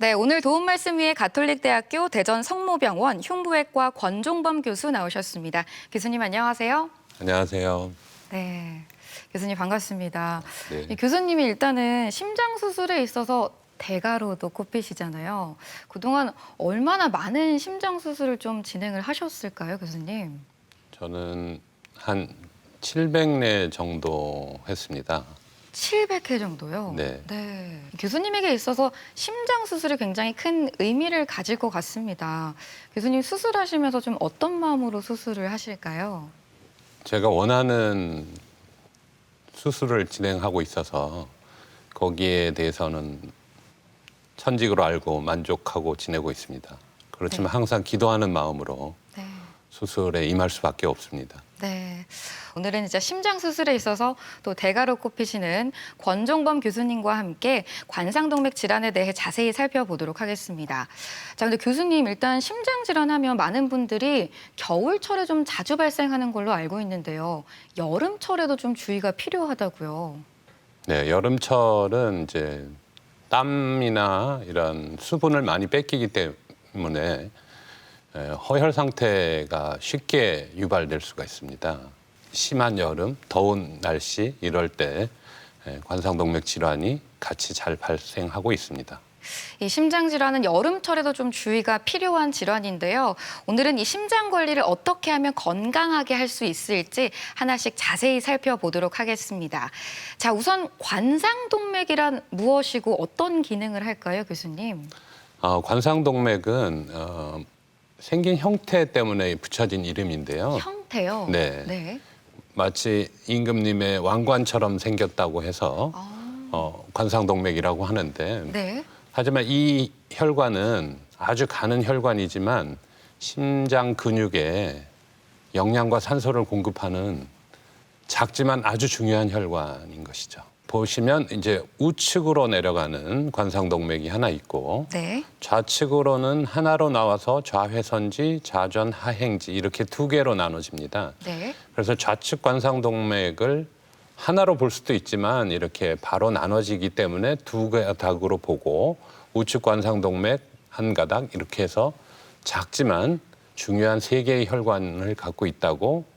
네, 오늘 도움 말씀 위해 가톨릭대학교 대전 성모병원 흉부외과 권종범 교수 나오셨습니다. 교수님 안녕하세요. 안녕하세요. 네, 교수님 반갑습니다. 네. 교수님이 일단은 심장 수술에 있어서 대가로도 꼽히시잖아요. 그동안 얼마나 많은 심장 수술을 좀 진행을 하셨을까요, 교수님? 저는 한 700례 정도 했습니다. 700회 정도요? 네. 네. 교수님에게 있어서 심장 수술이 굉장히 큰 의미를 가질 것 같습니다. 교수님 수술하시면서 좀 어떤 마음으로 수술을 하실까요? 제가 원하는 수술을 진행하고 있어서 거기에 대해서는 천직으로 알고 만족하고 지내고 있습니다. 그렇지만 네. 항상 기도하는 마음으로 네. 수술에 임할 수밖에 없습니다. 네. 오늘은 이제 심장 수술에 있어서 또 대가로 꼽히시는 권종범 교수님과 함께 관상동맥 질환에 대해 자세히 살펴보도록 하겠습니다. 자, 근데 교수님 일단 심장 질환하면 많은 분들이 겨울철에 좀 자주 발생하는 걸로 알고 있는데요. 여름철에도 좀 주의가 필요하다고요. 네, 여름철은 이제 땀이나 이런 수분을 많이 뺏기기 때문에 허혈 상태가 쉽게 유발될 수가 있습니다. 심한 여름, 더운 날씨 이럴 때 관상동맥 질환이 같이 잘 발생하고 있습니다. 이 심장 질환은 여름철에도 좀 주의가 필요한 질환인데요. 오늘은 이 심장 관리를 어떻게 하면 건강하게 할 수 있을지 하나씩 자세히 살펴보도록 하겠습니다. 자, 우선 관상동맥이란 무엇이고 어떤 기능을 할까요, 교수님? 관상동맥은 생긴 형태 때문에 붙여진 이름인데요. 형태요? 네. 네. 마치 임금님의 왕관처럼 생겼다고 해서 관상동맥이라고 하는데 네. 하지만 이 혈관은 아주 가는 혈관이지만 심장 근육에 영양과 산소를 공급하는 작지만 아주 중요한 혈관인 것이죠. 보시면 이제 우측으로 내려가는 관상동맥이 하나 있고 네. 좌측으로는 하나로 나와서 좌회선지, 좌전하행지 이렇게 두 개로 나눠집니다. 네. 그래서 좌측 관상동맥을 하나로 볼 수도 있지만 이렇게 바로 나눠지기 때문에 두 가닥으로 보고 우측 관상동맥 한 가닥 이렇게 해서 작지만 중요한 세 개의 혈관을 갖고 있다고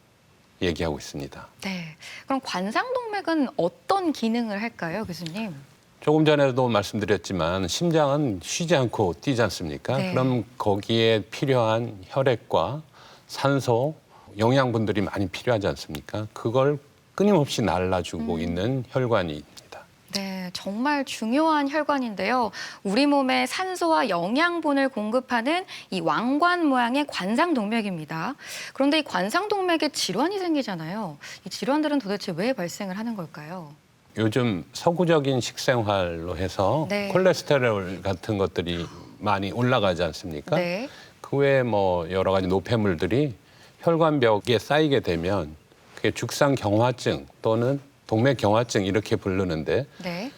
얘기하고 있습니다. 네. 그럼 관상동맥은 어떤 기능을 할까요, 교수님? 조금 전에도 말씀드렸지만 심장은 쉬지 않고 뛰지 않습니까? 네. 그럼 거기에 필요한 혈액과 산소, 영양분들이 많이 필요하지 않습니까? 그걸 끊임없이 날라주고 있는 혈관입니다. 네, 정말 중요한 혈관인데요. 우리 몸에 산소와 영양분을 공급하는 이 왕관 모양의 관상동맥입니다. 그런데 이 관상동맥에 질환이 생기잖아요. 이 질환들은 도대체 왜 발생을 하는 걸까요? 요즘 서구적인 식생활로 해서 네. 콜레스테롤 같은 것들이 많이 올라가지 않습니까? 네. 그 외에 뭐 여러 가지 노폐물들이 혈관벽에 쌓이게 되면 그게 죽상경화증 또는 동맥경화증 이렇게 부르는데 네.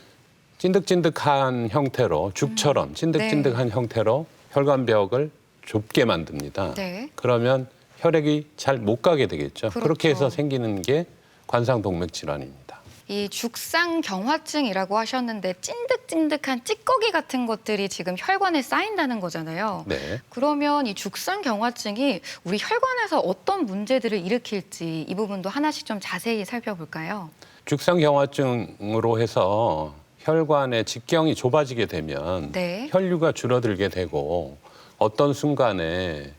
찐득찐득한 형태로 죽처럼 찐득찐득한 형태로 혈관벽을 좁게 만듭니다. 네. 그러면 혈액이 잘 못 가게 되겠죠. 그렇죠. 그렇게 해서 생기는 게 관상동맥 질환입니다. 이 죽상경화증이라고 하셨는데 찐득찐득한 찌꺼기 같은 것들이 지금 혈관에 쌓인다는 거잖아요. 네. 그러면 이 죽상경화증이 우리 혈관에서 어떤 문제들을 일으킬지 이 부분도 하나씩 좀 자세히 살펴볼까요? 죽상경화증으로 해서 혈관의 직경이 좁아지게 되면 네. 혈류가 줄어들게 되고 어떤 순간에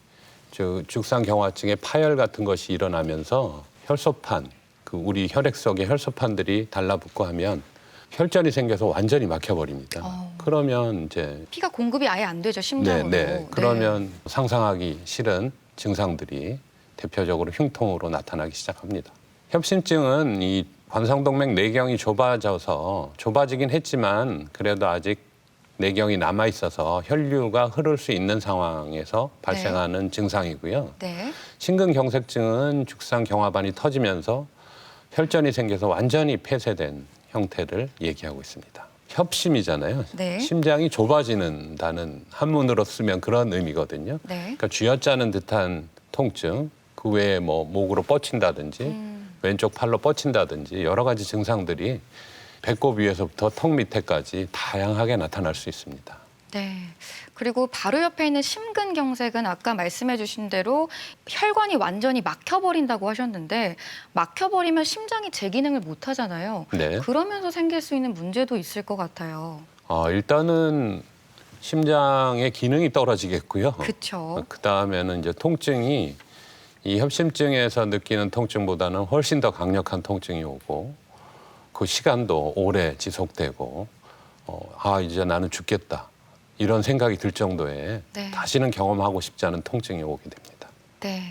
죽상경화증의 파열 같은 것이 일어나면서 혈소판, 그 우리 혈액 속의 혈소판들이 달라붙고 하면 혈전이 생겨서 완전히 막혀버립니다. 그러면 이제 피가 공급이 아예 안 되죠, 심장으로. 네. 그러면 상상하기 싫은 증상들이 대표적으로 흉통으로 나타나기 시작합니다. 협심증은 이 관상동맥 내경이 좁아지긴 했지만 그래도 아직 내경이 남아 있어서 혈류가 흐를 수 있는 상황에서 발생하는 증상이고요. 네. 심근경색증은 죽상경화반이 터지면서 혈전이 생겨서 완전히 폐쇄된 형태를 얘기하고 있습니다. 협심이잖아요. 네. 심장이 좁아지는다는 한문으로 쓰면 그런 의미거든요. 네. 그러니까 쥐어짜는 듯한 통증, 그 외에 뭐 목으로 뻗친다든지 왼쪽 팔로 뻗친다든지 여러 가지 증상들이 배꼽 위에서부터 턱 밑에까지 다양하게 나타날 수 있습니다. 네. 그리고 바로 옆에 있는 심근경색은 아까 말씀해 주신 대로 혈관이 완전히 막혀버린다고 하셨는데 막혀버리면 심장이 제 기능을 못 하잖아요. 네. 그러면서 생길 수 있는 문제도 있을 것 같아요. 일단은 심장의 기능이 떨어지겠고요. 그렇죠. 그다음에는 이제 통증이 이 협심증에서 느끼는 통증보다는 훨씬 더 강력한 통증이 오고 그 시간도 오래 지속되고 이제 나는 죽겠다. 이런 생각이 들 정도의 네. 다시는 경험하고 싶지 않은 통증이 오게 됩니다. 네.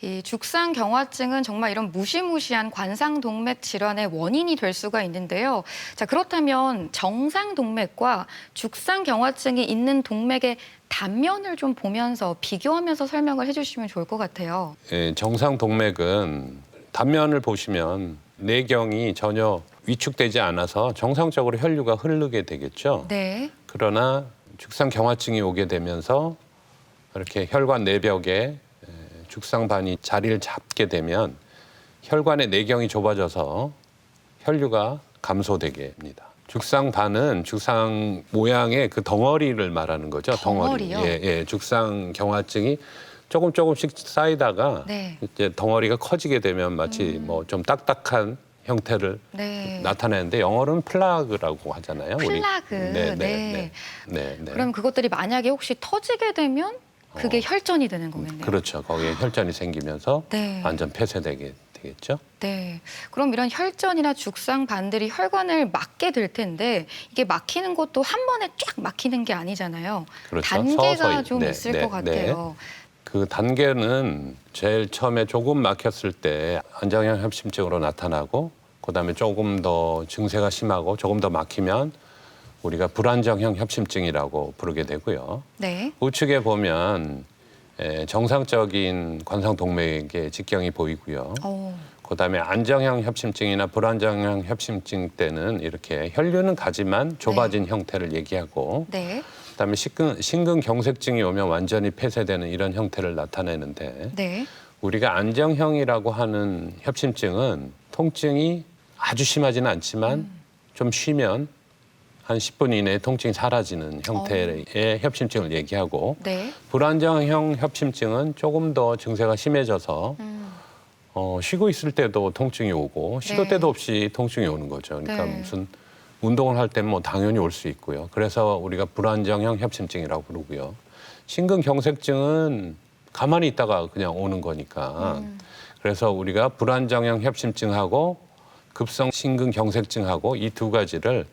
이 죽상경화증은 정말 이런 무시무시한 관상동맥 질환의 원인이 될 수가 있는데요. 자, 그렇다면 정상동맥과 죽상경화증이 있는 동맥의 단면을 좀 보면서 비교하면서 설명을 해주시면 좋을 것 같아요. 정상 동맥은 단면을 보시면 내경이 전혀 위축되지 않아서 정상적으로 혈류가 흐르게 되겠죠. 네. 그러나 죽상경화증이 오게 되면서 이렇게 혈관 내벽에 죽상반이 자리를 잡게 되면 혈관의 내경이 좁아져서 혈류가 감소되게 합니다. 죽상반은 죽상 모양의 그 덩어리를 말하는 거죠. 덩어리요? 예, 죽상경화증이 조금씩 쌓이다가 네. 이제 덩어리가 커지게 되면 마치 뭐 좀 딱딱한 형태를 네. 나타내는데 영어로는 플라그라고 하잖아요. 플라그. 네. 그럼 그것들이 만약에 혹시 터지게 되면 그게 혈전이 되는 거겠네요. 그렇죠. 거기에 혈전이 생기면서 네. 완전 폐쇄되게 되겠죠. 네. 그럼 이런 혈전이나 죽상반들이 혈관을 막게 될 텐데 이게 막히는 것도 한 번에 쫙 막히는 게 아니잖아요. 그렇죠. 단계가 서서히. 좀 있을 것 같아요. 그 단계는 제일 처음에 조금 막혔을 때 안정형 협심증으로 나타나고 그다음에 조금 더 증세가 심하고 조금 더 막히면 우리가 불안정형 협심증이라고 부르게 되고요. 네. 우측에 보면 정상적인 관상동맥의 직경이 보이고요. 그다음에 안정형 협심증이나 불안정형 협심증 때는 이렇게 혈류는 가지만 좁아진 형태를 얘기하고 네. 그다음에 심근경색증이 오면 완전히 폐쇄되는 이런 형태를 나타내는데 네. 우리가 안정형이라고 하는 협심증은 통증이 아주 심하지는 않지만 좀 쉬면 한 10분 이내에 통증이 사라지는 형태의 협심증을 얘기하고 네. 불안정형 협심증은 조금 더 증세가 심해져서 쉬고 있을 때도 통증이 오고 시도 네. 때도 없이 통증이 오는 거죠. 그러니까 네. 무슨 운동을 할 때는 뭐 당연히 올 수 있고요. 그래서 우리가 불안정형 협심증이라고 부르고요. 심근경색증은 가만히 있다가 그냥 오는 거니까. 그래서 우리가 불안정형 협심증하고 급성 심근경색증하고 이 두 가지를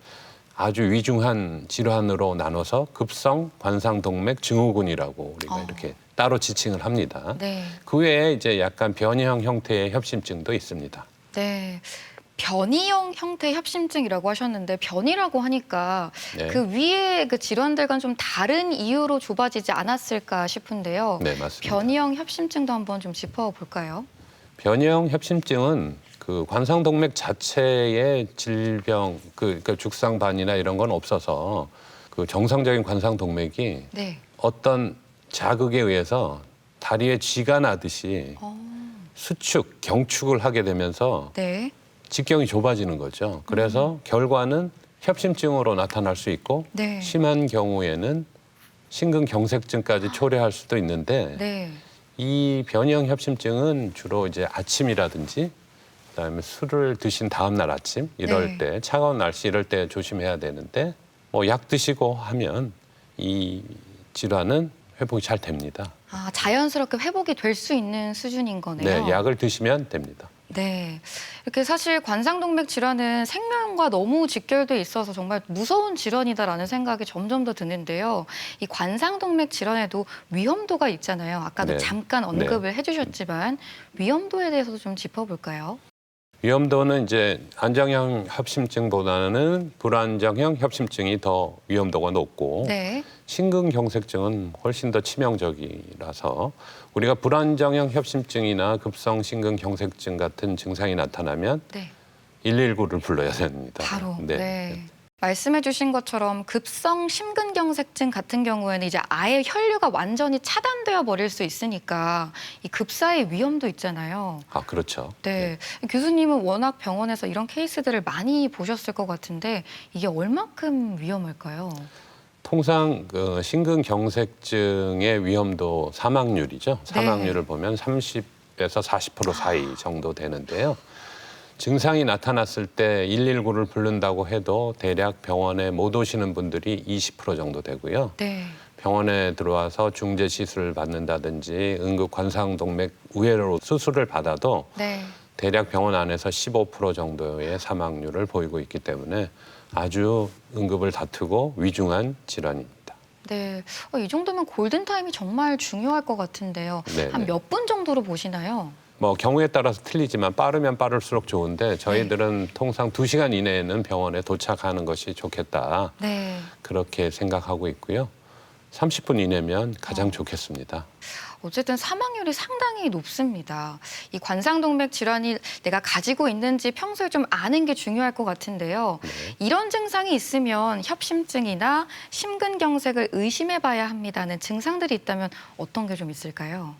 아주 위중한 질환으로 나눠서 급성 관상동맥 증후군이라고 우리가 이렇게 따로 지칭을 합니다. 네. 그 외에 이제 약간 변이형 형태의 협심증도 있습니다. 네. 변이형 형태 협심증이라고 하셨는데 변이라고 하니까 네. 그 위에 그 질환들과는 좀 다른 이유로 좁아지지 않았을까 싶은데요. 네, 맞습니다. 변이형 협심증도 한번 좀 짚어볼까요? 변이형 협심증은 그 관상동맥 자체의 질병, 그러니까 죽상반이나 이런 건 없어서 그 정상적인 관상동맥이 네. 어떤 자극에 의해서 다리에 쥐가 나듯이 수축, 경축을 하게 되면서 네. 직경이 좁아지는 거죠. 그래서 결과는 협심증으로 나타날 수 있고 네. 심한 경우에는 심근경색증까지 초래할 수도 있는데 네. 이 변이형 협심증은 주로 이제 아침이라든지 그다음에 술을 드신 다음 날 아침 이럴 네. 때 차가운 날씨 이럴 때 조심해야 되는데 뭐 약 드시고 하면 이 질환은 회복이 잘 됩니다. 아, 자연스럽게 회복이 될 수 있는 수준인 거네요. 네, 약을 드시면 됩니다. 네. 이렇게 사실 관상동맥 질환은 생명과 너무 직결돼 있어서 정말 무서운 질환이다라는 생각이 점점 더 드는데요. 이 관상동맥 질환에도 위험도가 있잖아요. 아까도 네. 잠깐 언급을 해주셨지만 위험도에 대해서도 좀 짚어볼까요? 위험도는 이제 안정형 협심증보다는 불안정형 협심증이 더 위험도가 높고 네. 심근경색증은 훨씬 더 치명적이라서 우리가 불안정형 협심증이나 급성 심근경색증 같은 증상이 나타나면 네. 119를 불러야 됩니다. 바로. 네. 말씀해 주신 것처럼 급성 심근경색증 같은 경우에는 이제 아예 혈류가 완전히 차단되어 버릴 수 있으니까 이 급사의 위험도 있잖아요. 아, 그렇죠. 네. 교수님은 워낙 병원에서 이런 케이스들을 많이 보셨을 것 같은데 이게 얼만큼 위험할까요? 통상 그 심근경색증의 위험도 사망률이죠. 사망률을 보면 30에서 40% 사이 정도 되는데요. 증상이 나타났을 때 119를 부른다고 해도 대략 병원에 못 오시는 분들이 20% 정도 되고요. 네. 병원에 들어와서 중재 시술을 받는다든지 응급 관상동맥 우회로 수술을 받아도 네. 대략 병원 안에서 15% 정도의 사망률을 보이고 있기 때문에 아주 응급을 다투고 위중한 질환입니다. 네. 이 정도면 골든타임이 정말 중요할 것 같은데요. 네네. 한 몇 분 정도로 보시나요? 뭐 경우에 따라서 틀리지만 빠르면 빠를수록 좋은데 저희들은 통상 2시간 이내에는 병원에 도착하는 것이 좋겠다. 네. 그렇게 생각하고 있고요. 30분 이내면 가장 좋겠습니다. 어쨌든 사망률이 상당히 높습니다. 이 관상동맥 질환이 내가 가지고 있는지 평소에 좀 아는 게 중요할 것 같은데요. 네. 이런 증상이 있으면 협심증이나 심근경색을 의심해 봐야 합니다는 증상들이 있다면 어떤 게 좀 있을까요?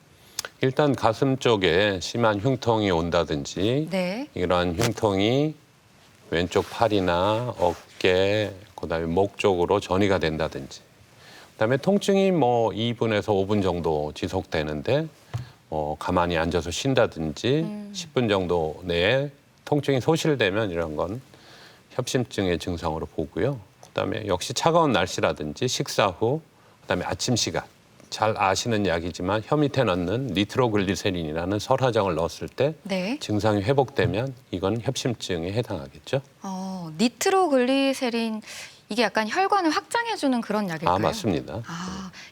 일단 가슴 쪽에 심한 흉통이 온다든지 네. 이러한 흉통이 왼쪽 팔이나 어깨, 그다음에 목 쪽으로 전이가 된다든지 그다음에 통증이 뭐 2분에서 5분 정도 지속되는데 가만히 앉아서 쉰다든지 10분 정도 내에 통증이 소실되면 이런 건 협심증의 증상으로 보고요. 그다음에 역시 차가운 날씨라든지 식사 후 그다음에 아침 시간 잘 아시는 약이지만 혀 밑에 넣는 니트로글리세린이라는 설화정을 넣었을 때 네. 증상이 회복되면 이건 협심증에 해당하겠죠. 니트로글리세린 이게 약간 혈관을 확장해주는 그런 약일까요? 맞습니다.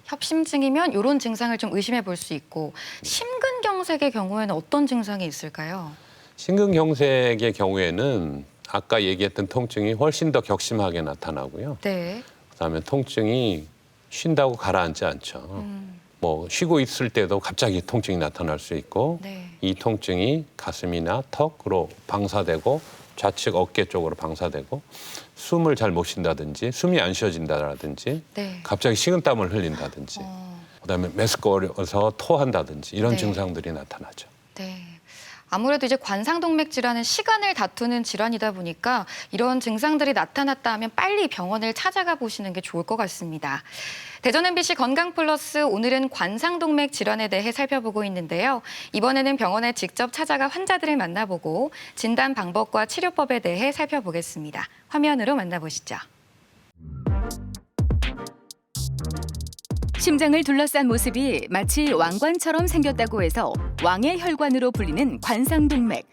협심증이면 이런 증상을 좀 의심해 볼 수 있고 심근경색의 경우에는 어떤 증상이 있을까요? 심근경색의 경우에는 아까 얘기했던 통증이 훨씬 더 격심하게 나타나고요. 네. 그다음에 통증이 쉰다고 가라앉지 않죠. 뭐 쉬고 있을 때도 갑자기 통증이 나타날 수 있고 네. 이 통증이 가슴이나 턱으로 방사되고 좌측 어깨 쪽으로 방사되고 숨을 잘 못 쉰다든지 숨이 안 쉬어진다라든지 네. 갑자기 식은땀을 흘린다든지 그다음에 메스꺼워서 토한다든지 이런 네. 증상들이 나타나죠. 네. 아무래도 이제 관상동맥 질환은 시간을 다투는 질환이다 보니까 이런 증상들이 나타났다 하면 빨리 병원을 찾아가 보시는 게 좋을 것 같습니다. 대전 MBC 건강플러스 오늘은 관상동맥 질환에 대해 살펴보고 있는데요. 이번에는 병원에 직접 찾아가 환자들을 만나보고 진단 방법과 치료법에 대해 살펴보겠습니다. 화면으로 만나보시죠. 심장을 둘러싼 모습이 마치 왕관처럼 생겼다고 해서 왕의 혈관으로 불리는 관상동맥.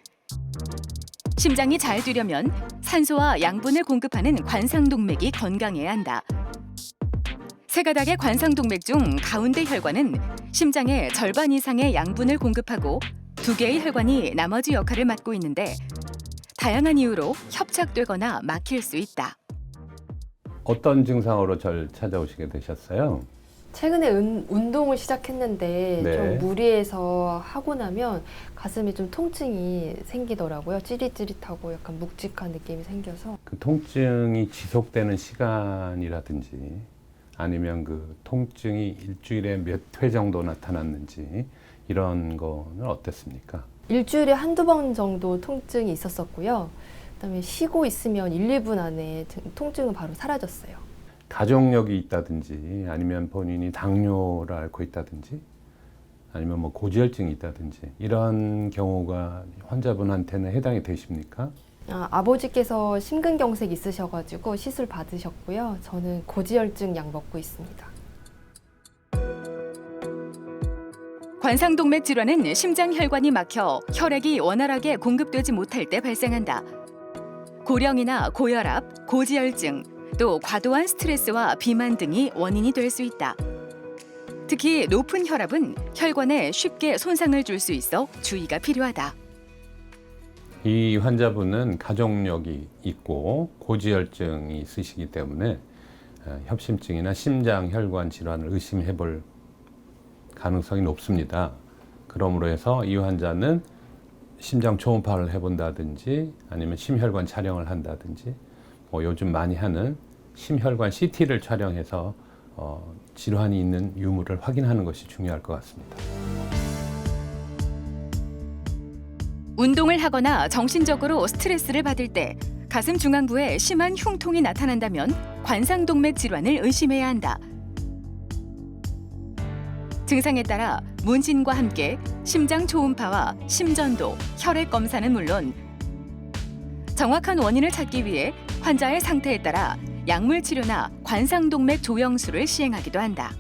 심장이 잘 뛰려면 산소와 양분을 공급하는 관상동맥이 건강해야 한다. 세 가닥의 관상동맥 중 가운데 혈관은 심장의 절반 이상의 양분을 공급하고 2개의 혈관이 나머지 역할을 맡고 있는데 다양한 이유로 협착되거나 막힐 수 있다. 어떤 증상으로 절 찾아오시게 되셨어요? 최근에 운동을 시작했는데 네. 좀 무리해서 하고 나면 가슴에 좀 통증이 생기더라고요. 찌릿찌릿하고 약간 묵직한 느낌이 생겨서. 그 통증이 지속되는 시간이라든지 아니면 그 통증이 일주일에 몇 회 정도 나타났는지 이런 거는 어땠습니까? 일주일에 한두 번 정도 통증이 있었었고요. 그다음에 쉬고 있으면 1, 2분 안에 통증은 바로 사라졌어요. 가족력이 있다든지 아니면 본인이 당뇨를 앓고 있다든지 아니면 뭐 고지혈증이 있다든지 이런 경우가 환자분한테는 해당이 되십니까? 아버지께서 심근경색 있으셔가지고 시술 받으셨고요. 저는 고지혈증 약 먹고 있습니다. 관상동맥 질환은 심장 혈관이 막혀 혈액이 원활하게 공급되지 못할 때 발생한다. 고령이나 고혈압, 고지혈증, 또 과도한 스트레스와 비만 등이 원인이 될 수 있다. 특히 높은 혈압은 혈관에 쉽게 손상을 줄 수 있어 주의가 필요하다. 이 환자분은 가족력이 있고 고지혈증이 있으시기 때문에 협심증이나 심장 혈관 질환을 의심해 볼 가능성이 높습니다. 그러므로 해서 이 환자는 심장 초음파를 해본다든지 아니면 심혈관 촬영을 한다든지 요즘 많이 하는 심혈관 CT를 촬영해서 질환이 있는 유무를 확인하는 것이 중요할 것 같습니다. 운동을 하거나 정신적으로 스트레스를 받을 때 가슴 중앙부에 심한 흉통이 나타난다면 관상동맥 질환을 의심해야 한다. 증상에 따라 문진과 함께 심장 초음파와 심전도, 혈액 검사는 물론 정확한 원인을 찾기 위해 환자의 상태에 따라 약물 치료나 관상동맥 조영술을 시행하기도 한다.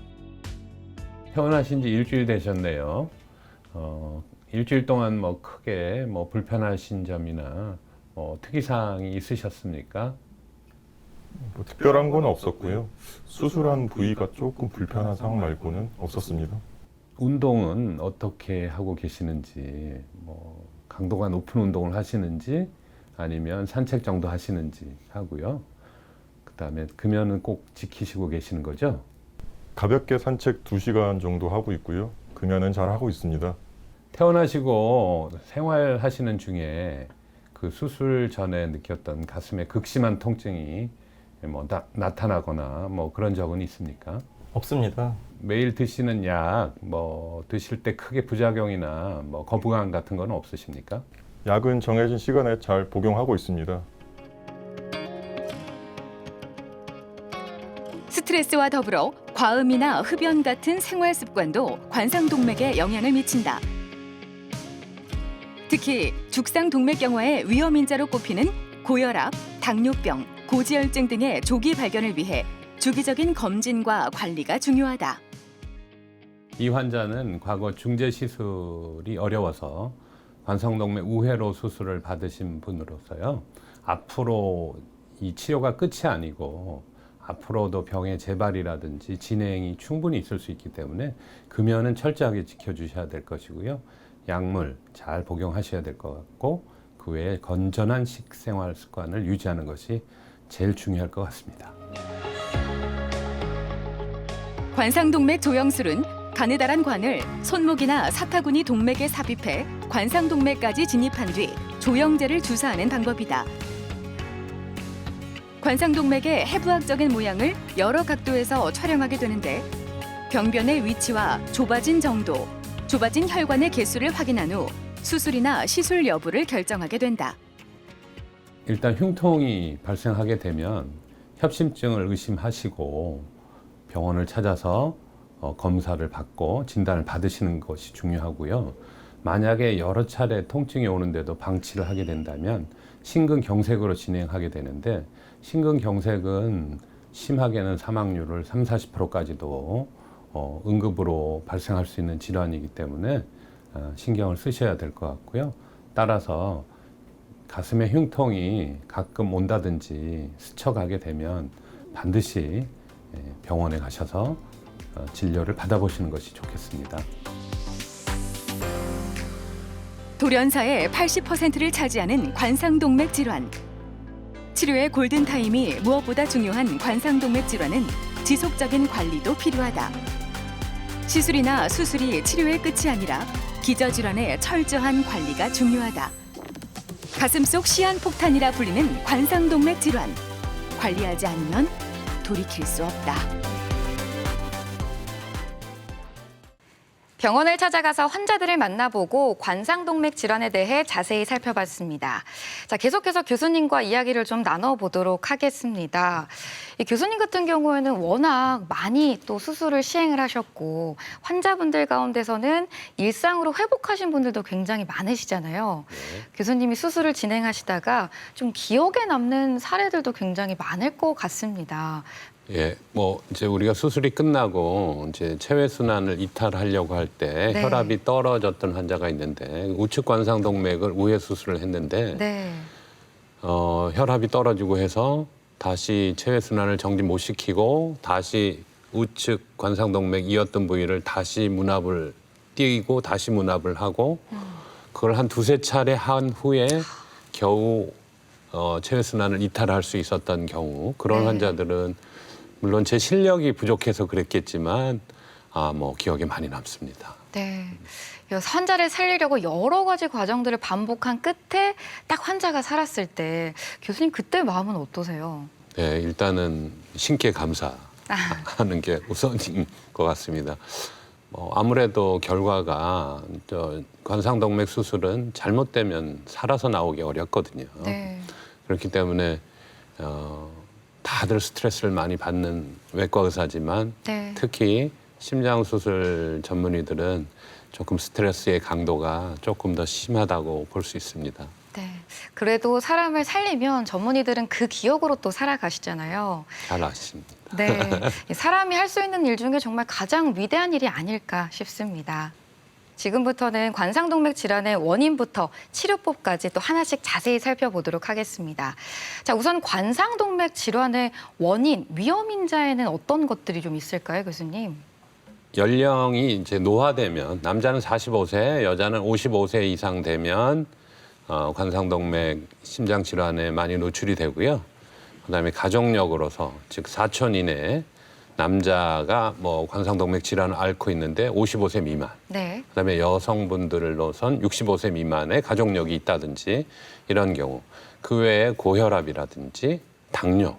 퇴원하신 지 일주일 되셨네요. 일주일 동안 뭐 크게 뭐 불편하신 점이나 특이사항이 있으셨습니까? 뭐 특별한 건 없었고요. 수술한 부위가 조금 불편한 상황 말고는 없었습니다. 운동은 어떻게 하고 계시는지, 뭐 강도가 높은 운동을 하시는지 아니면 산책 정도 하시는지 하고요. 그다음에 금연은 꼭 지키시고 계시는 거죠? 가볍게 산책 2시간 정도 하고 있고요. 금연은 잘 하고 있습니다. 퇴원하시고 생활하시는 중에 그 수술 전에 느꼈던 가슴에 극심한 통증이 뭐 나타나거나 뭐 그런 적은 있습니까? 없습니다. 매일 드시는 약 뭐 드실 때 크게 부작용이나 뭐 거부감 같은 건 없으십니까? 약은 정해진 시간에 잘 복용하고 있습니다. 스트레스와 더불어 과음이나 흡연 같은 생활 습관도 관상동맥에 영향을 미친다. 특히 죽상동맥경화의 위험인자로 꼽히는 고혈압, 당뇨병, 고지혈증 등의 조기 발견을 위해 주기적인 검진과 관리가 중요하다. 이 환자는 과거 중재 시술이 어려워서 관상동맥 우회로 수술을 받으신 분으로서요. 앞으로 이 치료가 끝이 아니고 앞으로도 병의 재발이라든지 진행이 충분히 있을 수 있기 때문에 금연은 철저하게 지켜주셔야 될 것이고요. 약물 잘 복용하셔야 될 것 같고 그 외에 건전한 식생활 습관을 유지하는 것이 제일 중요할 것 같습니다. 관상동맥 조영술은 가느다란 관을 손목이나 사타구니 동맥에 삽입해 관상동맥까지 진입한 뒤 조영제를 주사하는 방법이다. 관상동맥의 해부학적인 모양을 여러 각도에서 촬영하게 되는데 병변의 위치와 좁아진 정도, 좁아진 혈관의 개수를 확인한 후 수술이나 시술 여부를 결정하게 된다. 일단 흉통이 발생하게 되면 협심증을 의심하시고 병원을 찾아서 검사를 받고 진단을 받으시는 것이 중요하고요. 만약에 여러 차례 통증이 오는데도 방치를 하게 된다면 심근경색으로 진행하게 되는데 심근경색은 심하게는 사망률을 30~40%까지도 응급으로 발생할 수 있는 질환이기 때문에 신경을 쓰셔야 될 것 같고요. 따라서 가슴에 흉통이 가끔 온다든지 스쳐가게 되면 반드시 병원에 가셔서 진료를 받아보시는 것이 좋겠습니다. 돌연사의 80%를 차지하는 관상동맥 질환. 치료의 골든타임이 무엇보다 중요한 관상동맥 질환은 지속적인 관리도 필요하다. 시술이나 수술이 치료의 끝이 아니라 기저질환의 철저한 관리가 중요하다. 가슴 속 시한폭탄이라 불리는 관상동맥 질환. 관리하지 않으면 돌이킬 수 없다. 병원을 찾아가서 환자들을 만나보고 관상동맥 질환에 대해 자세히 살펴봤습니다. 자, 계속해서 교수님과 이야기를 좀 나눠보도록 하겠습니다. 이 교수님 같은 경우에는 워낙 많이 또 수술을 시행을 하셨고 환자분들 가운데서는 일상으로 회복하신 분들도 굉장히 많으시잖아요. 교수님이 수술을 진행하시다가 좀 기억에 남는 사례들도 굉장히 많을 것 같습니다. 예, 뭐 이제 우리가 수술이 끝나고 이제 체외 순환을 이탈하려고 할 때 네. 혈압이 떨어졌던 환자가 있는데 우측 관상동맥을 우회 수술을 했는데 네. 혈압이 떨어지고 해서 다시 체외 순환을 정지 못 시키고 다시 우측 관상동맥 이었던 부위를 다시 문압을 띄고 다시 문압을 하고 그걸 한 2~3차례 한 후에 겨우 체외 순환을 이탈할 수 있었던 경우 그런 네. 환자들은 물론 제 실력이 부족해서 그랬겠지만 뭐 기억에 많이 남습니다. 네. 환자를 살리려고 여러 가지 과정들을 반복한 끝에 딱 환자가 살았을 때 교수님 그때 마음은 어떠세요? 네, 일단은 신께 감사하는 게 우선인 것 같습니다. 아무래도 결과가 관상동맥 수술은 잘못되면 살아서 나오기 어렵거든요. 네. 그렇기 때문에 다들 스트레스를 많이 받는 외과 의사지만 네. 특히 심장 수술 전문의들은 조금 스트레스의 강도가 조금 더 심하다고 볼 수 있습니다. 네. 그래도 사람을 살리면 전문의들은 그 기억으로 또 살아가시잖아요. 잘 아십니다. 네. 사람이 할 수 있는 일 중에 정말 가장 위대한 일이 아닐까 싶습니다. 지금부터는 관상동맥 질환의 원인부터 치료법까지 또 하나씩 자세히 살펴보도록 하겠습니다. 자, 우선 관상동맥 질환의 원인, 위험인자에는 어떤 것들이 좀 있을까요, 교수님? 연령이 이제 노화되면 남자는 45세, 여자는 55세 이상 되면 관상동맥 심장 질환에 많이 노출이 되고요. 그다음에 가족력으로서 즉 사촌 이내에 남자가 뭐 관상동맥 질환을 앓고 있는데 55세 미만. 네. 그다음에 여성분들로선 65세 미만의 가족력이 있다든지 이런 경우. 그 외에 고혈압이라든지 당뇨,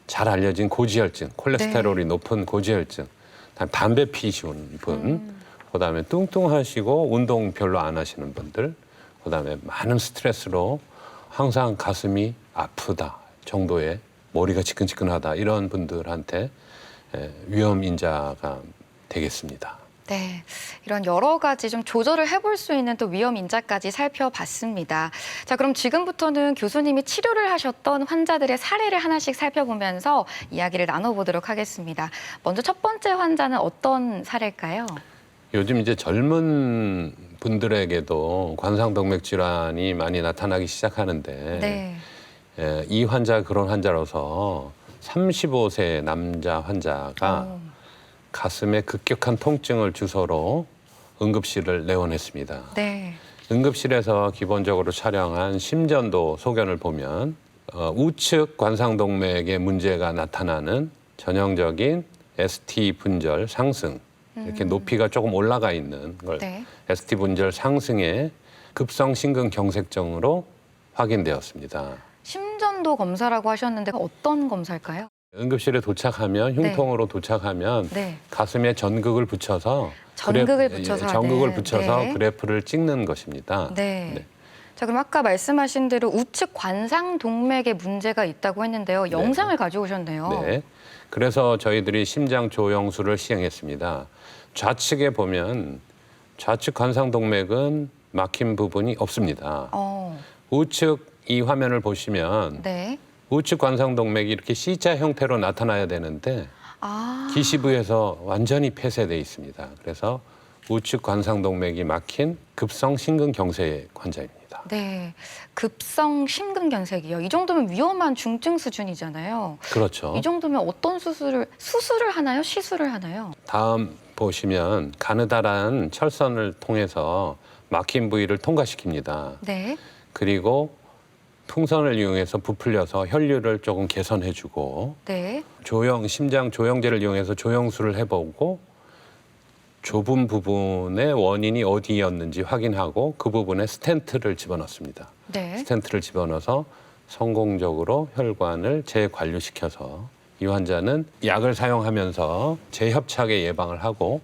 잘 알려진 고지혈증, 콜레스테롤이 높은 고지혈증, 그다음에 담배 피우시는 분, 그다음에 뚱뚱하시고 운동 별로 안 하시는 분들, 그다음에 많은 스트레스로 항상 가슴이 아프다 정도의 머리가 지끈지끈하다 이런 분들한테 위험 인자가 되겠습니다. 네, 이런 여러 가지 좀 조절을 해볼 수 있는 또 위험 인자까지 살펴봤습니다. 자, 그럼 지금부터는 교수님이 치료를 하셨던 환자들의 사례를 하나씩 살펴보면서 이야기를 나눠보도록 하겠습니다. 먼저 첫 번째 환자는 어떤 사례일까요? 요즘 이제 젊은 분들에게도 관상동맥 질환이 많이 나타나기 시작하는데 네. 이 환자가 그런 환자로서 35세 남자 환자가 가슴에 급격한 통증을 주소로 응급실을 내원했습니다. 네. 응급실에서 기본적으로 촬영한 심전도 소견을 보면 우측 관상동맥에 문제가 나타나는 전형적인 ST 분절 상승, 이렇게 높이가 조금 올라가 있는 걸 네. ST 분절 상승의 급성 심근경색증으로 확인되었습니다. 심전도 검사라고 하셨는데 어떤 검사일까요? 응급실에 도착하면 흉통으로 도착하면 네. 가슴에 전극을 붙여서 전극을 붙여서 전극을 하는, 붙여서 네. 그래프를 찍는 것입니다. 네. 네. 자, 그럼 아까 말씀하신 대로 우측 관상동맥에 문제가 있다고 했는데요. 영상을 가져오셨네요. 네. 그래서 저희들이 심장 조영술을 시행했습니다. 좌측에 보면 좌측 관상동맥은 막힌 부분이 없습니다. 우측 이 화면을 보시면 네. 우측 관상동맥이 이렇게 C자 형태로 나타나야 되는데 기시부에서 완전히 폐쇄돼 있습니다. 그래서 우측 관상동맥이 막힌 급성 심근경색 환자입니다. 네. 급성 심근경색이요. 이 정도면 위험한 중증 수준이잖아요. 그렇죠. 이 정도면 어떤 수술을 하나요? 시술을 하나요? 다음 보시면 가느다란 철선을 통해서 막힌 부위를 통과시킵니다. 네. 그리고 풍선을 이용해서 부풀려서 혈류를 조금 개선해주고 네. 심장 조영제를 이용해서 조영술을 해보고 좁은 부분의 원인이 어디였는지 확인하고 그 부분에 스텐트를 집어넣습니다. 네. 스텐트를 집어넣어서 성공적으로 혈관을 재관류시켜서 이 환자는 약을 사용하면서 재협착의 예방을 하고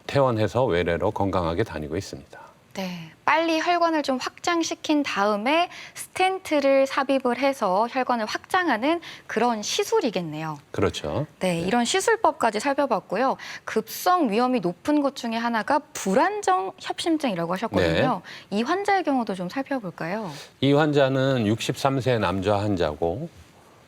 퇴원해서 외래로 건강하게 다니고 있습니다. 네. 빨리 혈관을 좀 확장시킨 다음에 스텐트를 삽입을 해서 혈관을 확장하는 그런 시술이겠네요. 그렇죠. 네, 이런 시술법까지 살펴봤고요. 급성 위험이 높은 것 중에 하나가 불안정 협심증이라고 하셨거든요. 이 환자의 경우도 좀 살펴볼까요? 이 환자는 63세 남자 환자고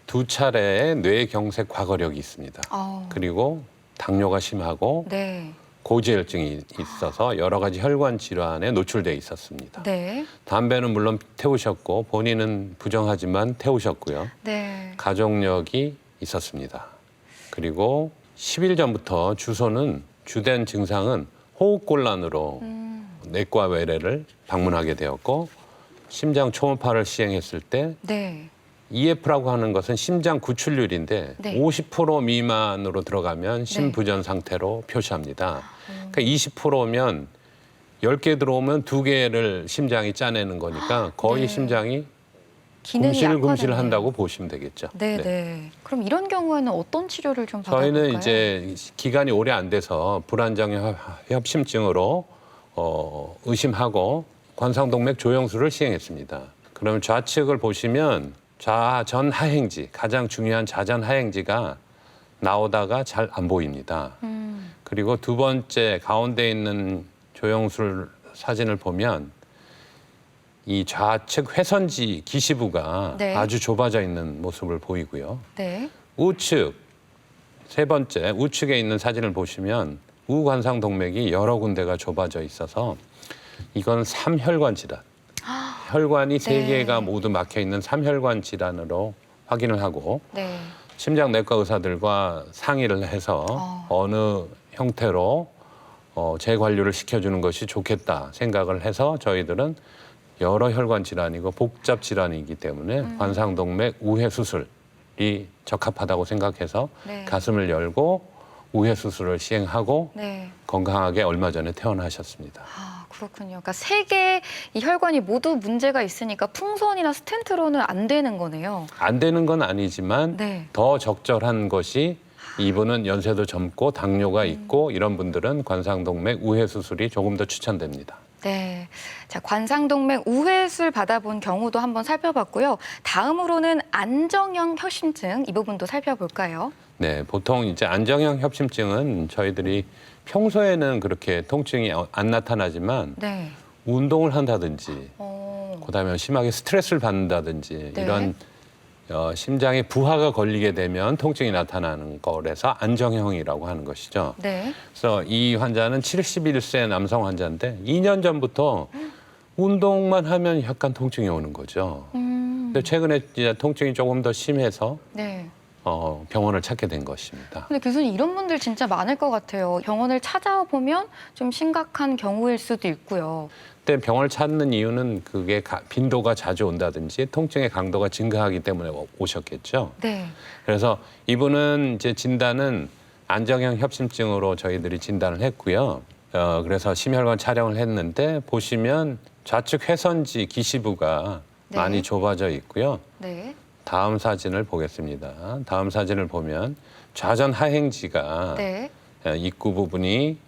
2차례의 뇌경색 과거력이 있습니다. 그리고 당뇨가 심하고 네. 고지혈증이 있어서 여러 가지 혈관 질환에 노출돼 있었습니다. 네. 담배는 물론 태우셨고 본인은 부정하지만 태우셨고요. 네. 가족력이 있었습니다. 그리고 10일 전부터 주된 증상은 호흡곤란으로 내과 외래를 방문하게 되었고 심장 초음파를 시행했을 때 네. EF라고 하는 것은 심장 구출률인데 네. 50% 미만으로 들어가면 심부전 상태로 표시합니다. 그러니까 20%면 10개 들어오면 2개를 심장이 짜내는 거니까 거의 네. 심장이 기능이 금실금실 약화됐네요. 한다고 보시면 되겠죠. 네, 네. 그럼 이런 경우에는 어떤 치료를 좀 받아볼까요? 저희는 이제 기간이 오래 안 돼서 불안정 협심증으로 의심하고 관상동맥 조영술을 시행했습니다. 그러면 좌측을 보시면 좌전 하행지, 가장 중요한 좌전 하행지가 나오다가 잘 안 보입니다. 그리고 두 번째 가운데 있는 조영술 사진을 보면 이 좌측 회선지 기시부가 네. 아주 좁아져 있는 모습을 보이고요. 네. 우측 세 번째 우측에 있는 사진을 보시면 우관상동맥이 여러 군데가 좁아져 있어서 이건 삼혈관 질환. 혈관이 세 네. 개가 모두 막혀 있는 삼혈관 질환으로 확인을 하고 네. 심장내과 의사들과 상의를 해서 어느 형태로 재관리를 시켜주는 것이 좋겠다 생각을 해서 저희들은 여러 혈관 질환이고 복잡 질환이기 때문에 관상동맥 우회 수술이 적합하다고 생각해서 네. 가슴을 열고 우회 수술을 시행하고 네. 건강하게 얼마 전에 퇴원하셨습니다. 아, 그렇군요. 그러니까 세 개의 이 혈관이 모두 문제가 있으니까 풍선이나 스텐트로는 안 되는 거네요. 안 되는 건 아니지만 네. 더 적절한 것이 이분은 연세도 젊고 당뇨가 있고 이런 분들은 관상동맥 우회 수술이 조금 더 추천됩니다. 네. 자, 관상동맥 우회술 받아본 경우도 한번 살펴봤고요. 다음으로는 안정형 협심증 이 부분도 살펴볼까요? 네, 보통 이제 안정형 협심증은 저희들이 평소에는 그렇게 통증이 안 나타나지만 네. 운동을 한다든지 그다음에 심하게 스트레스를 받는다든지 네. 이런 심장에 부하가 걸리게 되면 통증이 나타나는 거라서 안정형이라고 하는 것이죠. 네. 그래서 이 환자는 71세 남성 환자인데 2년 전부터 운동만 하면 약간 통증이 오는 거죠. 근데 최근에 이제 통증이 조금 더 심해서 네. 병원을 찾게 된 것입니다. 근데 교수님 이런 분들 진짜 많을 것 같아요. 병원을 찾아보면 좀 심각한 경우일 수도 있고요. 그때 병원을 찾는 이유는 그게 빈도가 자주 온다든지 통증의 강도가 증가하기 때문에 오셨겠죠. 네. 그래서 이분은 이제 진단은 안정형 협심증으로 저희들이 진단을 했고요. 그래서 심혈관 촬영을 했는데 보시면 좌측 회선지 기시부가 네. 많이 좁아져 있고요. 네. 다음 사진을 보겠습니다. 다음 사진을 보면 좌전 하행지가 네. 입구 부분이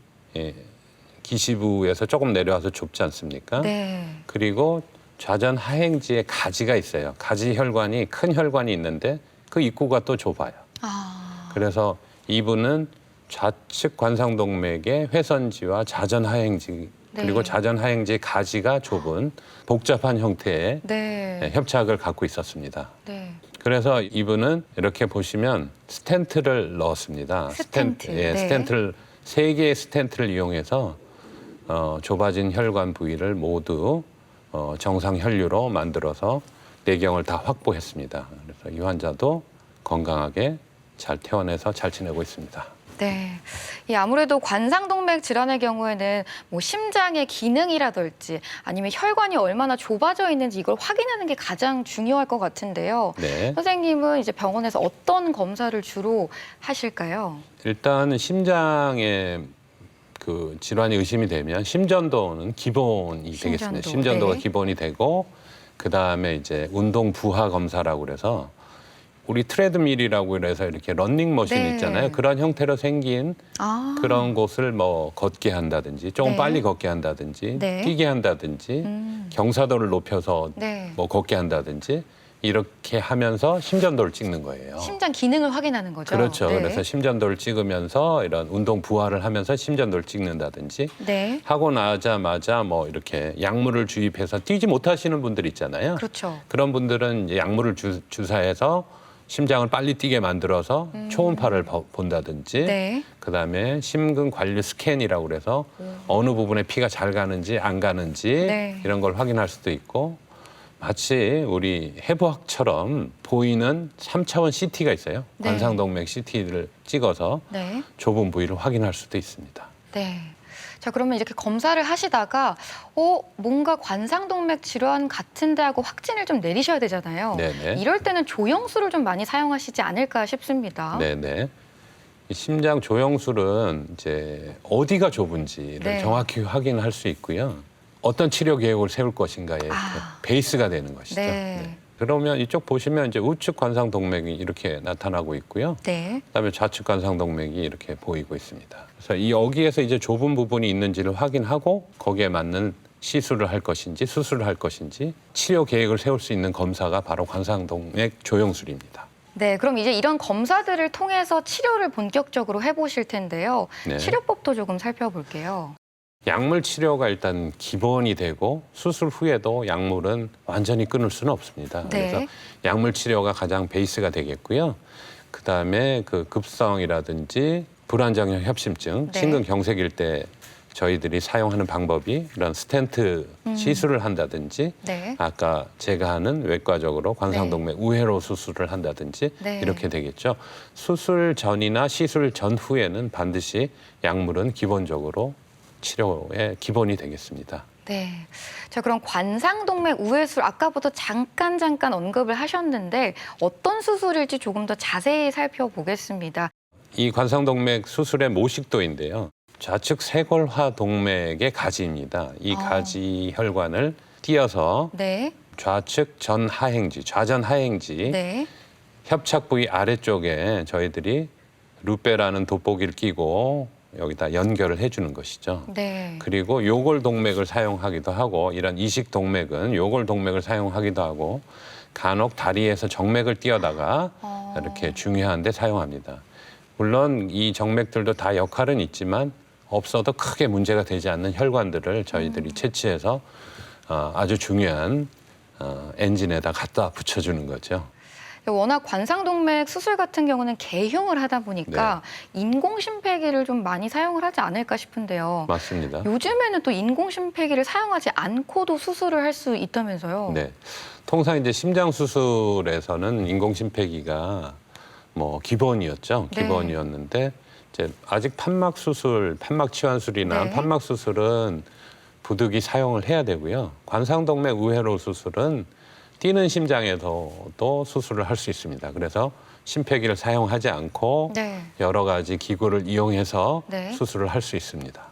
기시부에서 조금 내려와서 좁지 않습니까? 네. 그리고 좌전 하행지에 가지가 있어요. 가지 혈관이 큰 혈관이 있는데 그 입구가 또 좁아요. 아. 그래서 이분은 좌측 관상동맥의 회선지와 좌전 하행지 그리고 네. 좌전 하행지의 가지가 좁은 복잡한 형태의 네. 협착을 갖고 있었습니다. 네. 그래서 이분은 이렇게 보시면 스텐트를 넣었습니다. 스텐트. 네. 스텐트를 3개의 스텐트를 이용해서 좁아진 혈관 부위를 모두 정상 혈류로 만들어서 내경을 다 확보했습니다. 그래서 이 환자도 건강하게 잘 퇴원해서 잘 지내고 있습니다. 네. 아무래도 관상동맥 질환의 경우에는 뭐 심장의 기능이라든지 아니면 혈관이 얼마나 좁아져 있는지 이걸 확인하는 게 가장 중요할 것 같은데요. 네. 선생님은 이제 병원에서 어떤 검사를 주로 하실까요? 일단 심장에 그 질환이 의심이 되면 심전도는 기본이 되겠습니다. 심전도, 심전도가 네. 기본이 되고 그 다음에 이제 운동 부하 검사라고 그래서 우리 트레드밀이라고 그래서 이렇게 런닝머신 네. 있잖아요. 그런 형태로 생긴 그런 곳을 뭐 걷게 한다든지 조금 네. 빨리 걷게 한다든지 네. 뛰게 한다든지 경사도를 높여서 네. 뭐 걷게 한다든지 이렇게 하면서 심전도를 찍는 거예요. 심장 기능을 확인하는 거죠. 그렇죠. 네. 그래서 심전도를 찍으면서 이런 운동 부하를 하면서 심전도를 찍는다든지 네. 하고 나자마자 뭐 이렇게 약물을 주입해서 뛰지 못하시는 분들 있잖아요. 그렇죠. 그런 분들은 이제 약물을 주사해서 심장을 빨리 뛰게 만들어서 초음파를 본다든지 네. 그다음에 심근 관리 스캔이라고 그래서 어느 부분에 피가 잘 가는지 안 가는지 네. 이런 걸 확인할 수도 있고 마치 우리 해부학처럼 보이는 3차원 CT가 있어요. 네. 관상동맥 CT를 찍어서 네. 좁은 부위를 확인할 수도 있습니다. 네. 자, 그러면 이렇게 검사를 하시다가 뭔가 관상동맥 질환 같은데 하고 확진을 좀 내리셔야 되잖아요. 네네. 이럴 때는 조영술을 좀 많이 사용하시지 않을까 싶습니다. 네네. 이 심장 조영술은 이제 어디가 좁은지를 네. 정확히 확인할 수 있고요. 어떤 치료 계획을 세울 것인가에 베이스가 되는 것이죠. 네. 그러면 이쪽 보시면 이제 우측 관상동맥이 이렇게 나타나고 있고요. 네. 그다음에 좌측 관상동맥이 이렇게 보이고 있습니다. 그래서 이 여기에서 이제 좁은 부분이 있는지를 확인하고 거기에 맞는 시술을 할 것인지 수술을 할 것인지 치료 계획을 세울 수 있는 검사가 바로 관상동맥 조영술입니다. 네, 그럼 이제 이런 검사들을 통해서 치료를 본격적으로 해보실 텐데요. 네. 치료법도 조금 살펴볼게요. 약물 치료가 일단 기본이 되고 수술 후에도 약물은 완전히 끊을 수는 없습니다. 네. 그래서 약물 치료가 가장 베이스가 되겠고요. 그다음에 그 급성이라든지 불안정형 협심증, 네. 심근경색일 때 저희들이 사용하는 방법이 이런 스텐트 시술을 한다든지 네. 아까 제가 하는 외과적으로 관상동맥 우회로 수술을 한다든지 네. 이렇게 되겠죠. 수술 전이나 시술 전후에는 반드시 약물은 기본적으로 치료의 기본이 되겠습니다. 네. 자, 그럼 관상동맥 우회술 아까부터 잠깐 언급을 하셨는데 어떤 수술일지 조금 더 자세히 살펴보겠습니다. 이 관상동맥 수술의 모식도인데요. 좌측 쇄골화 동맥의 가지입니다. 이 가지 혈관을 띄어서 네. 좌측 전하행지, 좌전하행지 네. 협착 부위 아래쪽에 저희들이 루페라는 돋보기를 끼고 여기다 연결을 해주는 것이죠. 네. 그리고 요골 동맥을 사용하기도 하고 이런 이식 동맥은 요골 동맥을 사용하기도 하고 간혹 다리에서 정맥을 띄어다가 이렇게 중요한 데 사용합니다. 물론 이 정맥들도 다 역할은 있지만 없어도 크게 문제가 되지 않는 혈관들을 저희들이 채취해서 아주 중요한 엔진에다 갖다 붙여주는 거죠. 워낙 관상동맥 수술 같은 경우는 개흉을 하다 보니까 인공심폐기를 좀 많이 사용을 하지 않을까 싶은데요. 맞습니다. 요즘에는 또 인공심폐기를 사용하지 않고도 수술을 할 수 있다면서요? 네. 통상 이제 심장 수술에서는 인공심폐기가 뭐 기본이었죠. 네. 기본이었는데 이제 아직 판막 수술, 판막 치환술이나 네. 판막 수술은 부득이 사용을 해야 되고요. 관상동맥 우회로 수술은 뛰는 심장에서도 수술을 할 수 있습니다. 그래서 심폐기를 사용하지 않고 네. 여러 가지 기구를 이용해서 네. 수술을 할 수 있습니다.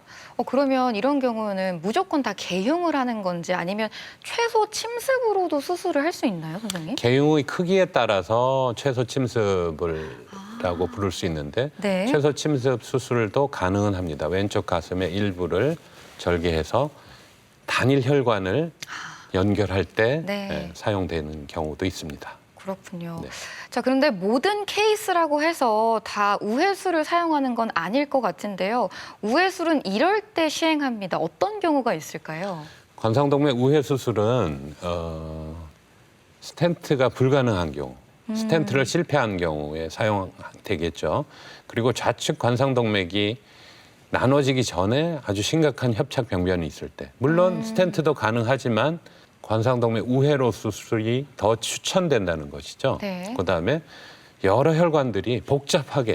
그러면 이런 경우는 무조건 다 개흉을 하는 건지 아니면 최소 침습으로도 수술을 할 수 있나요, 선생님? 개흉의 크기에 따라서 최소 침습을라고 부를 수 있는데 네. 최소 침습 수술도 가능은 합니다. 왼쪽 가슴의 일부를 절개해서 단일 혈관을 연결할 때 네. 사용되는 경우도 있습니다. 그렇군요. 네. 자, 그런데 모든 케이스라고 해서 다 우회술을 사용하는 건 아닐 것 같은데요. 우회술은 이럴 때 시행합니다. 어떤 경우가 있을까요? 관상동맥 우회 수술은 스텐트가 불가능한 경우, 스텐트를 실패한 경우에 사용되겠죠. 그리고 좌측 관상동맥이 나눠지기 전에 아주 심각한 협착 병변이 있을 때, 물론 스텐트도 가능하지만 관상동맥 우회로 수술이 더 추천된다는 것이죠. 네. 그다음에 여러 혈관들이 복잡한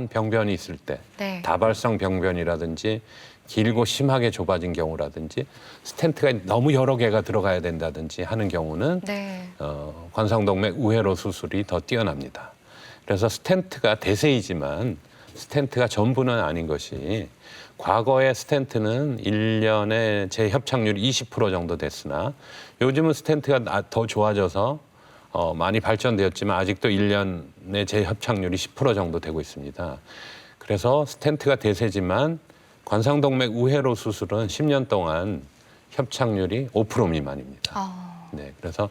병변이 있을 때, 네. 다발성 병변이라든지 길고 심하게 좁아진 경우라든지 스텐트가 너무 여러 개가 들어가야 된다든지 하는 경우는 네. 관상동맥 우회로 수술이 더 뛰어납니다. 그래서 스텐트가 대세이지만 스텐트가 전부는 아닌 것이 과거에 스텐트는 1년에 재협착률이 20% 정도 됐으나 요즘은 스텐트가 더 좋아져서 많이 발전되었지만 아직도 1년에 재협착률이 10% 정도 되고 있습니다. 그래서 스텐트가 대세지만 관상동맥 우회로 수술은 10년 동안 협착률이 5% 미만입니다. 네, 그래서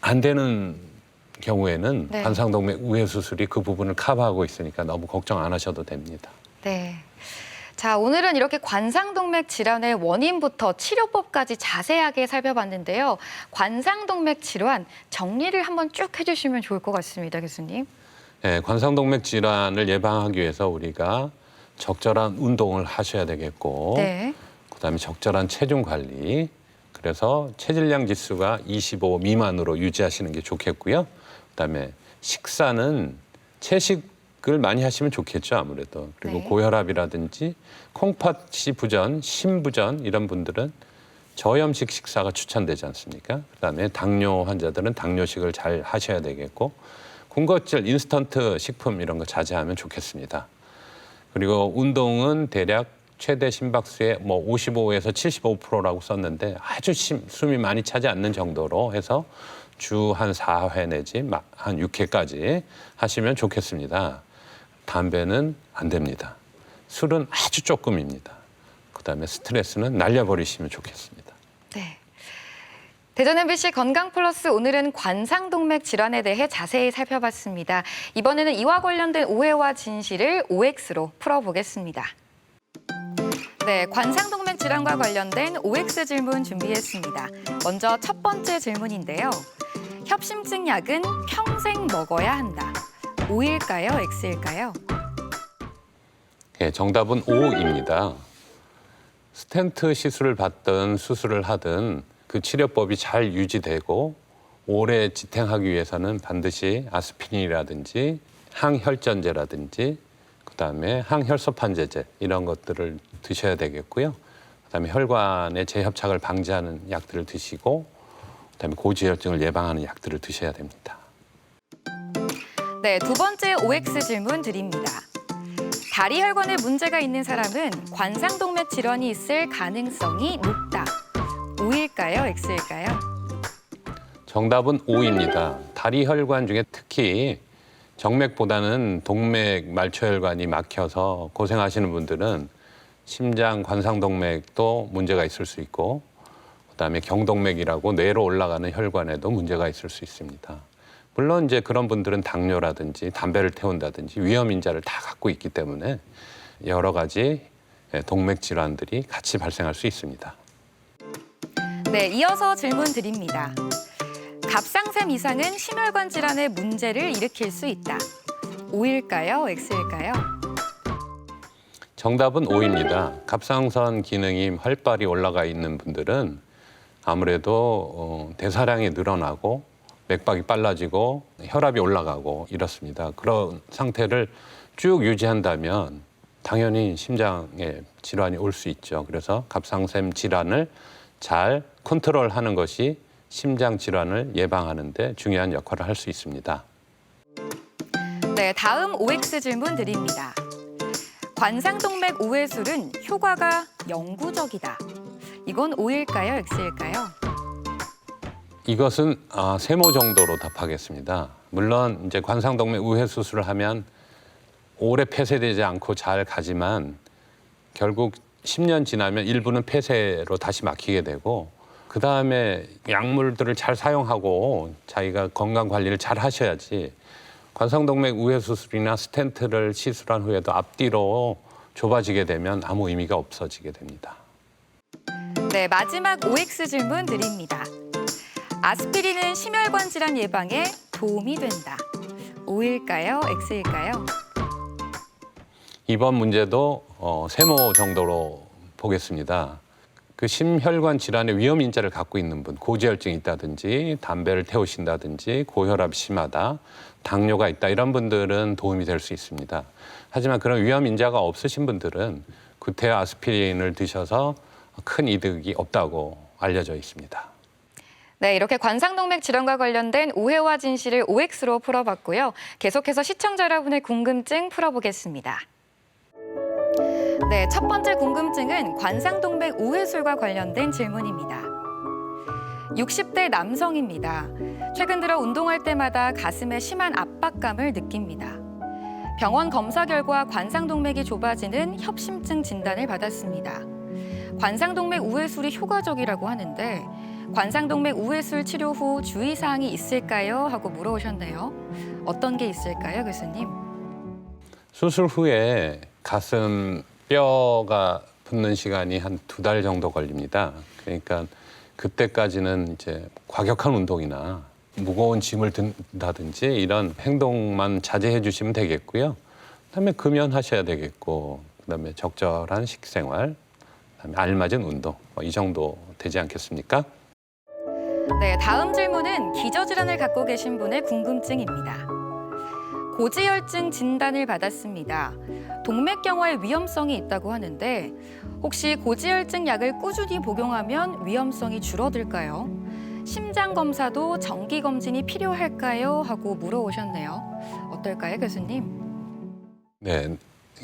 안 되는 경우에는 네. 관상동맥 우회 수술이 그 부분을 커버하고 있으니까 너무 걱정 안 하셔도 됩니다. 네. 자, 오늘은 이렇게 관상동맥 질환의 원인부터 치료법까지 자세하게 살펴봤는데요. 관상동맥 질환 정리를 한번 쭉 해주시면 좋을 것 같습니다, 교수님. 네, 관상동맥 질환을 예방하기 위해서 우리가 적절한 운동을 하셔야 되겠고 네. 그다음에 적절한 체중 관리, 그래서 체질량 지수가 25 미만으로 유지하시는 게 좋겠고요. 그다음에 식사는 채식을 많이 하시면 좋겠죠, 아무래도. 그리고 네. 고혈압이라든지 콩팥이 부전, 심부전 이런 분들은 저염식 식사가 추천되지 않습니까? 그다음에 당뇨 환자들은 당뇨식을 잘 하셔야 되겠고 군것질, 인스턴트 식품 이런 거 자제하면 좋겠습니다. 그리고 운동은 대략 최대 심박수의 55에서 75%라고 썼는데 아주 숨이 많이 차지 않는 정도로 해서 주 한 4회 내지 한 6회까지 하시면 좋겠습니다. 담배는 안 됩니다. 술은 아주 조금입니다. 그다음에 스트레스는 날려버리시면 좋겠습니다. 네. 대전 MBC 건강플러스 오늘은 관상동맥 질환에 대해 자세히 살펴봤습니다. 이번에는 이와 관련된 오해와 진실을 OX로 풀어보겠습니다. 네, 관상동맥 질환과 관련된 OX 질문 준비했습니다. 먼저 첫 번째 질문인데요. 협심증 약은 평생 먹어야 한다. O일까요? X일까요? 네, 정답은 O입니다. 스텐트 시술을 받든 수술을 하든 그 치료법이 잘 유지되고 오래 지탱하기 위해서는 반드시 아스피린이라든지 항혈전제라든지 그다음에 항혈소판제제 이런 것들을 드셔야 되겠고요. 그다음에 혈관의 재협착을 방지하는 약들을 드시고 그다음에 고지혈증을 예방하는 약들을 드셔야 됩니다. 네, 두 번째 OX 질문 드립니다. 다리 혈관에 문제가 있는 사람은 관상동맥 질환이 있을 가능성이 높다. O일까요? X일까요? 정답은 O입니다. 다리 혈관 중에 특히 정맥보다는 동맥 말초혈관이 막혀서 고생하시는 분들은 심장 관상동맥도 문제가 있을 수 있고 그다음에 경동맥이라고 뇌로 올라가는 혈관에도 문제가 있을 수 있습니다. 물론 이제 그런 분들은 당뇨라든지 담배를 태운다든지 위험 인자를 다 갖고 있기 때문에 여러 가지 동맥 질환들이 같이 발생할 수 있습니다. 네, 이어서 질문 드립니다. 갑상샘 이상은 심혈관 질환의 문제를 일으킬 수 있다. O일까요? X일까요? 정답은 O입니다. 갑상선 기능이 활발히 올라가 있는 분들은 아무래도 대사량이 늘어나고 맥박이 빨라지고 혈압이 올라가고 이렇습니다. 그런 상태를 쭉 유지한다면 당연히 심장에 질환이 올 수 있죠. 그래서 갑상샘 질환을 잘 컨트롤하는 것이 심장 질환을 예방하는 데 중요한 역할을 할 수 있습니다. 네, 다음 OX 질문 드립니다. 관상동맥 우회술은 효과가 영구적이다. 이건 O일까요? X일까요? 이것은 세모 정도로 답하겠습니다. 물론 이제 관상동맥 우회 수술을 하면 오래 폐쇄되지 않고 잘 가지만 결국 10년 지나면 일부는 폐쇄로 다시 막히게 되고 그다음에 약물들을 잘 사용하고 자기가 건강 관리를 잘 하셔야지 관상동맥 우회 수술이나 스텐트를 시술한 후에도 앞뒤로 좁아지게 되면 아무 의미가 없어지게 됩니다. 네, 마지막 OX 질문 드립니다. 아스피린은 심혈관 질환 예방에 도움이 된다. O일까요? X일까요? 이번 문제도 세모 정도로 보겠습니다. 그 심혈관 질환의 위험 인자를 갖고 있는 분, 고지혈증이 있다든지 담배를 태우신다든지 고혈압이 심하다, 당뇨가 있다 이런 분들은 도움이 될 수 있습니다. 하지만 그런 위험 인자가 없으신 분들은 구태 아스피린을 드셔서 큰 이득이 없다고 알려져 있습니다. 네, 이렇게 관상동맥 질환과 관련된 오해와 진실을 OX로 풀어봤고요. 계속해서 시청자 여러분의 궁금증 풀어보겠습니다. 네, 첫 번째 궁금증은 관상동맥 우회술과 관련된 질문입니다. 60대 남성입니다. 최근 들어 운동할 때마다 가슴에 심한 압박감을 느낍니다. 병원 검사 결과 관상동맥이 좁아지는 협심증 진단을 받았습니다. 관상동맥 우회술이 효과적이라고 하는데 관상동맥 우회술 치료 후 주의사항이 있을까요? 하고 물어오셨네요. 어떤 게 있을까요, 교수님? 수술 후에 가슴 뼈가 붙는 시간이 한 2달 정도 걸립니다. 그러니까 그때까지는 이제 과격한 운동이나 무거운 짐을 든다든지 이런 행동만 자제해 주시면 되겠고요. 그다음에 금연하셔야 되겠고, 그다음에 적절한 식생활, 그다음에 알맞은 운동, 이 정도 되지 않겠습니까? 네, 다음 질문은 기저질환을 갖고 계신 분의 궁금증입니다. 고지혈증 진단을 받았습니다. 동맥경화의 위험성이 있다고 하는데 혹시 고지혈증 약을 꾸준히 복용하면 위험성이 줄어들까요? 심장 검사도 정기 검진이 필요할까요? 하고 물어오셨네요. 어떨까요, 교수님? 네,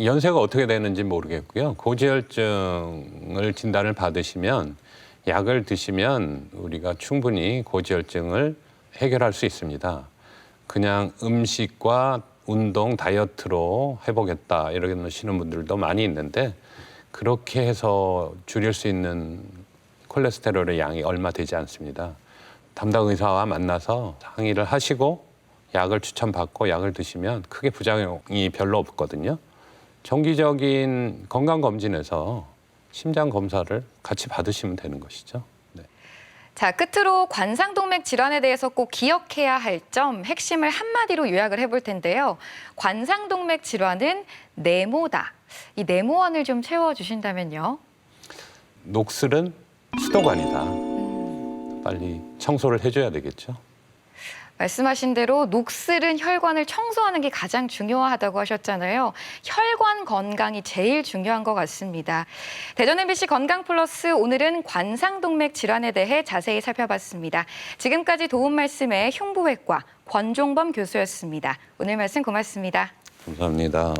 연세가 어떻게 되는지 모르겠고요. 고지혈증을 진단을 받으시면 약을 드시면 우리가 충분히 고지혈증을 해결할 수 있습니다. 그냥 음식과 운동, 다이어트로 해보겠다 이러시는 분들도 많이 있는데 그렇게 해서 줄일 수 있는 콜레스테롤의 양이 얼마 되지 않습니다. 담당 의사와 만나서 상의를 하시고 약을 추천받고 약을 드시면 크게 부작용이 별로 없거든요. 정기적인 건강검진에서 심장 검사를 같이 받으시면 되는 것이죠. 네. 자, 끝으로 관상동맥 질환에 대해서 꼭 기억해야 할 점 핵심을 한마디로 요약을 해볼 텐데요. 관상동맥 질환은 네모다. 이 네모원을 좀 채워주신다면요. 녹슬은 수도관이다. 빨리 청소를 해줘야 되겠죠. 말씀하신 대로 녹슬은 혈관을 청소하는 게 가장 중요하다고 하셨잖아요. 혈관 건강이 제일 중요한 것 같습니다. 대전 MBC 건강플러스 오늘은 관상동맥 질환에 대해 자세히 살펴봤습니다. 지금까지 도움 말씀의 흉부외과 권종범 교수였습니다. 오늘 말씀 고맙습니다. 감사합니다.